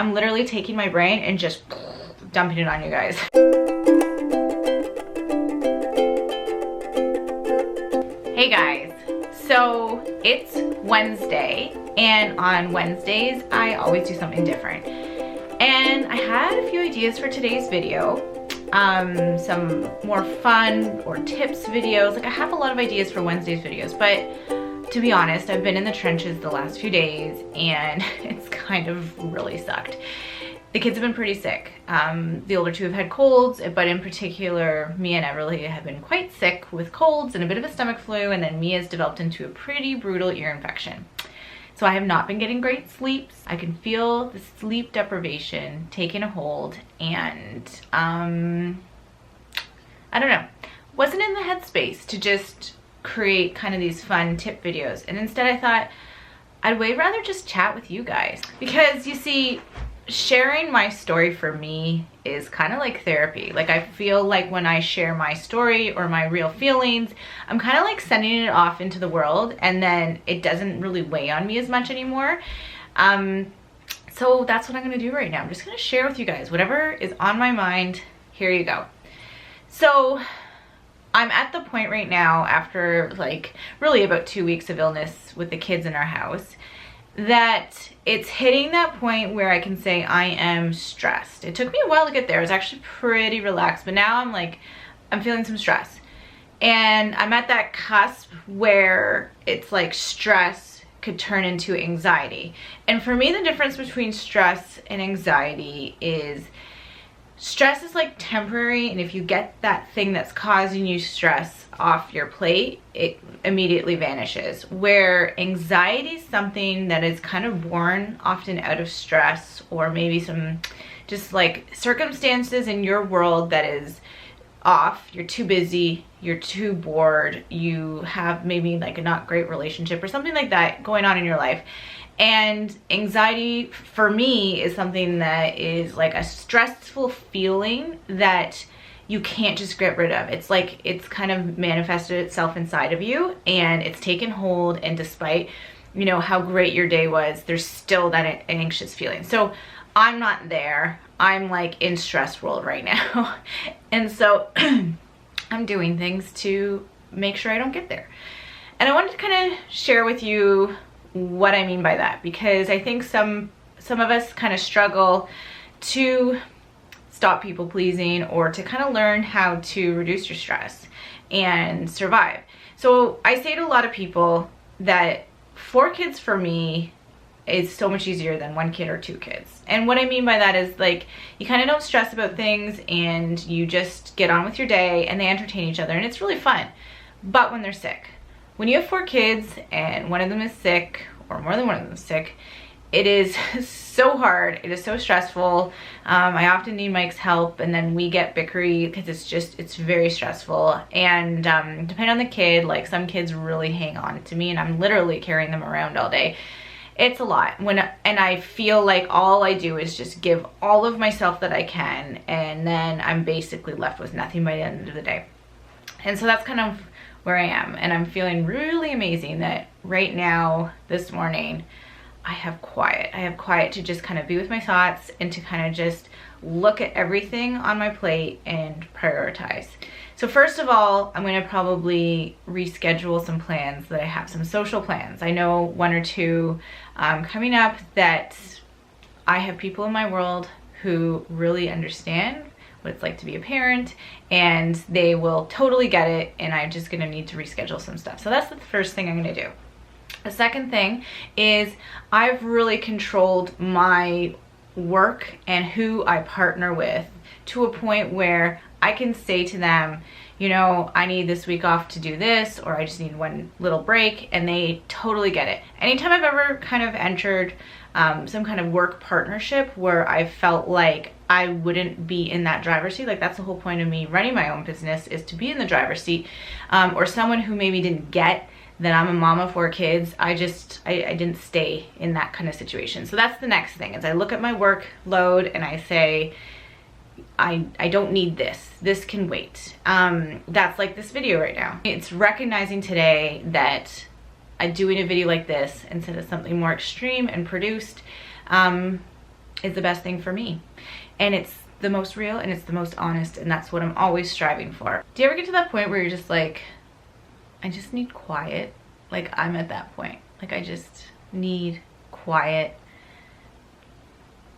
I'm literally taking my brain and just dumping it on you guys. Hey guys, so it's Wednesday, and on Wednesdays I always do something different. And I had a few ideas for today's video. Some more fun or tips videos. Like, I have a lot of ideas for Wednesday's videos, but to be honest, I've been in the trenches the last few days and it's kind of really sucked. The kids have been pretty sick. The older two have had colds, but in particular, Mia and Everly have been quite sick with colds and a bit of a stomach flu, and then Mia's developed into a pretty brutal ear infection. So I have not been getting great sleeps. I can feel the sleep deprivation taking a hold, and I don't know. Wasn't in the headspace to just create kind of these fun tip videos. And instead I thought I'd way rather just chat with you guys. Because you see, sharing my story for me is kind of like therapy. Like, I feel like when I share my story or my real feelings, I'm kind of like sending it off into the world, and then it doesn't really weigh on me as much anymore. So that's what I'm gonna do right now. I'm just gonna share with you guys whatever is on my mind. Here you go. So I'm at the point right now, after like really about 2 weeks of illness with the kids in our house, that it's hitting that point where I can say I am stressed. It took me a while to get there. I was actually pretty relaxed, but now I'm feeling some stress. And I'm at that cusp where it's like stress could turn into anxiety. And for me, the difference between stress and anxiety is stress is like temporary, and if you get that thing that's causing you stress off your plate, it immediately vanishes. Where anxiety is something that is kind of born often out of stress, or maybe some just like circumstances in your world that is off. You're too busy, you're too bored, you have maybe like a not great relationship or something like that going on in your life. And anxiety for me is something that is like a stressful feeling that you can't just get rid of. It's like it's kind of manifested itself inside of you, and it's taken hold, and despite, you know, how great your day was, there's still that anxious feeling. So I'm not there. I'm like in stress world right now. And so I'm doing things to make sure I don't get there. And I wanted to kind of share with you what I mean by that, because I think some of us kind of struggle to stop people pleasing, or to kind of learn how to reduce your stress and survive. So I say to a lot of people that 4 kids for me is so much easier than 1 kid or 2 kids. And what I mean by that is, like, you kind of don't stress about things and you just get on with your day, and they entertain each other, and it's really fun. But when they're sick, when you have 4 kids and one of them is sick, or more than one of them is sick, it is so hard. It is so stressful. I often need Mike's help, and then we get bickery because it's very stressful. And depending on the kid, like some kids really hang on to me, and I'm literally carrying them around all day. It's a lot. And I feel like all I do is just give all of myself that I can, and then I'm basically left with nothing by the end of the day. And so that's kind of where I am, and I'm feeling really amazing that right now, this morning, I have quiet. I have quiet to just kind of be with my thoughts, and to kind of just look at everything on my plate and prioritize. So first of all, I'm going to probably reschedule some plans that I have, some social plans. I know 1 or 2 coming up that I have people in my world who really understand what it's like to be a parent, and they will totally get it, and I'm just gonna need to reschedule some stuff. So that's the first thing I'm gonna do. The second thing is I've really controlled my work and who I partner with to a point where I can say to them, you know, I need this week off to do this, or I just need one little break, and they totally get it. Anytime I've ever kind of entered some kind of work partnership where I felt like I wouldn't be in that driver's seat, like that's the whole point of me running my own business, is to be in the driver's seat, or someone who maybe didn't get that I'm a mom of 4 kids, I didn't stay in that kind of situation. So that's the next thing, is I look at my workload and I say, I don't need this. This can wait. That's like this video right now. It's recognizing today that doing a video like this instead of something more extreme and produced is the best thing for me. And it's the most real and it's the most honest, and that's what I'm always striving for. Do you ever get to that point where you're just like, I just need quiet? Like, I'm at that point. Like, I just need quiet.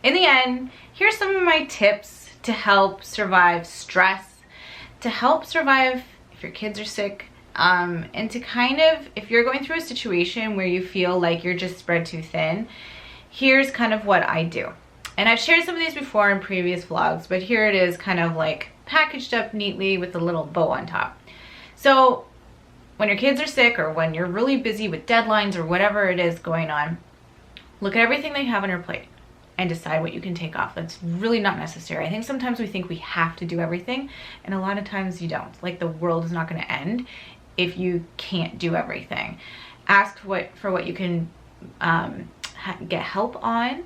In the end, here's some of my tips to help survive stress, to help survive if your kids are sick, and to kind of, if you're going through a situation where you feel like you're just spread too thin, here's kind of what I do. And I've shared some of these before in previous vlogs, but here it is kind of like packaged up neatly with a little bow on top. So when your kids are sick or when you're really busy with deadlines or whatever it is going on, look at everything they have on your plate and decide what you can take off. That's really not necessary. I think sometimes we think we have to do everything, and a lot of times you don't. Like, the world is not going to end if you can't do everything. Ask for what you can get help on.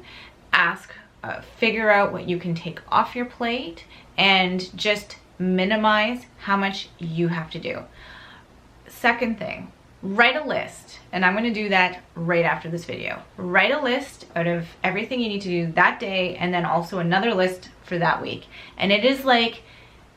Figure out what you can take off your plate, and just minimize how much you have to do. Second thing, write a list, and I'm going to do that right after this video. Write a list out of everything you need to do that day, and then also another list for that week. And it is like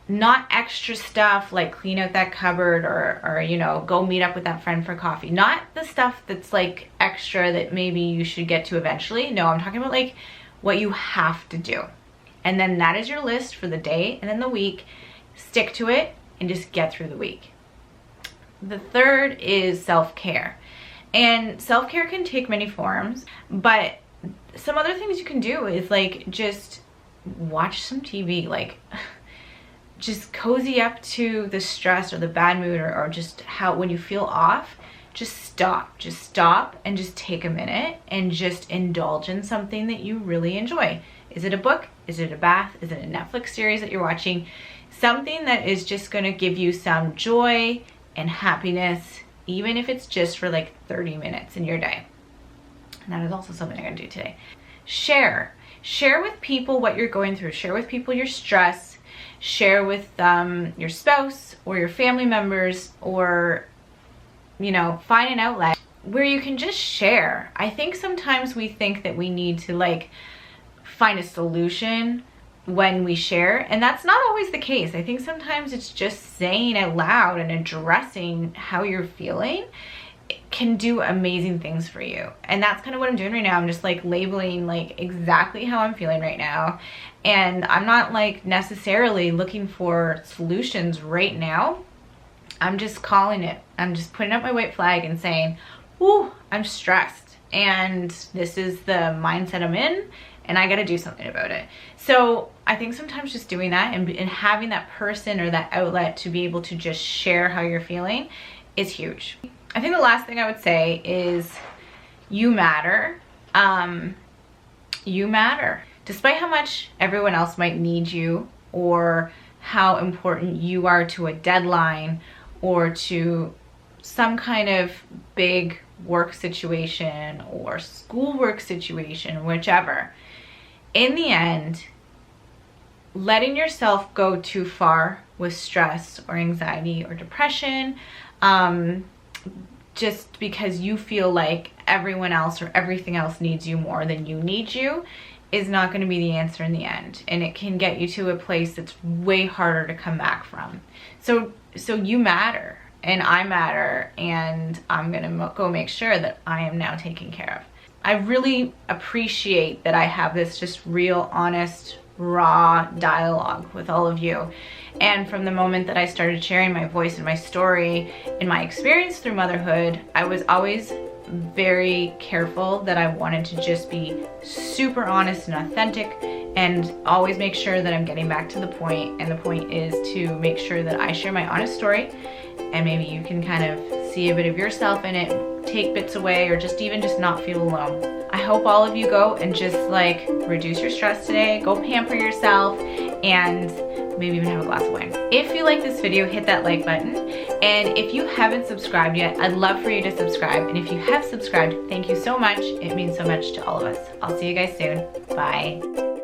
not extra stuff like clean out that cupboard or you know, go meet up with that friend for coffee. Not the stuff that's like extra that maybe you should get to eventually. No, I'm talking about like what you have to do. And then that is your list for the day and then the week. Stick to it and just get through the week. The third is self-care. And self-care can take many forms, but some other things you can do is like just watch some TV, like just cozy up to the stress or the bad mood, or just how when you feel off, just stop and just take a minute and just indulge in something that you really enjoy. Is it a book? Is it a bath? Is it a Netflix series that you're watching? Something that is just going to give you some joy and happiness, even if it's just for like 30 minutes in your day. And that is also something I'm going to do today. Share with people what you're going through. Share with people your stress. Share with your spouse or your family members, or you know, find an outlet where you can just share. I think sometimes we think that we need to like find a solution when we share, and that's not always the case. I think sometimes it's just saying out loud and addressing how you're feeling. It can do amazing things for you. And that's kind of what I'm doing right now. I'm just like labeling like exactly how I'm feeling right now. And I'm not like necessarily looking for solutions right now. I'm just calling it. I'm just putting up my white flag and saying, ooh, I'm stressed, and this is the mindset I'm in, and I gotta do something about it. So I think sometimes just doing that and having that person or that outlet to be able to just share how you're feeling is huge. I think the last thing I would say is you matter. You matter. Despite how much everyone else might need you, or how important you are to a deadline, or to some kind of big work situation or schoolwork situation, whichever. In the end, letting yourself go too far with stress or anxiety or depression, just because you feel like everyone else or everything else needs you more than you need you, is not going to be the answer in the end. And it can get you to a place that's way harder to come back from. So you matter, and I matter, and I'm gonna go make sure that I am now taken care of. I really appreciate that I have this just real, honest, raw dialogue with all of you. And from the moment that I started sharing my voice and my story and my experience through motherhood, I was always very careful that I wanted to just be super honest and authentic, and always make sure that I'm getting back to the point. And the point is to make sure that I share my honest story, and maybe you can kind of see a bit of yourself in it, take bits away, or just even just not feel alone. I hope all of you go and just like reduce your stress today, go pamper yourself, and maybe even have a glass of wine. If you like this video, hit that like button. And if you haven't subscribed yet, I'd love for you to subscribe. And if you have subscribed, thank you so much. It means so much to all of us. I'll see you guys soon. Bye.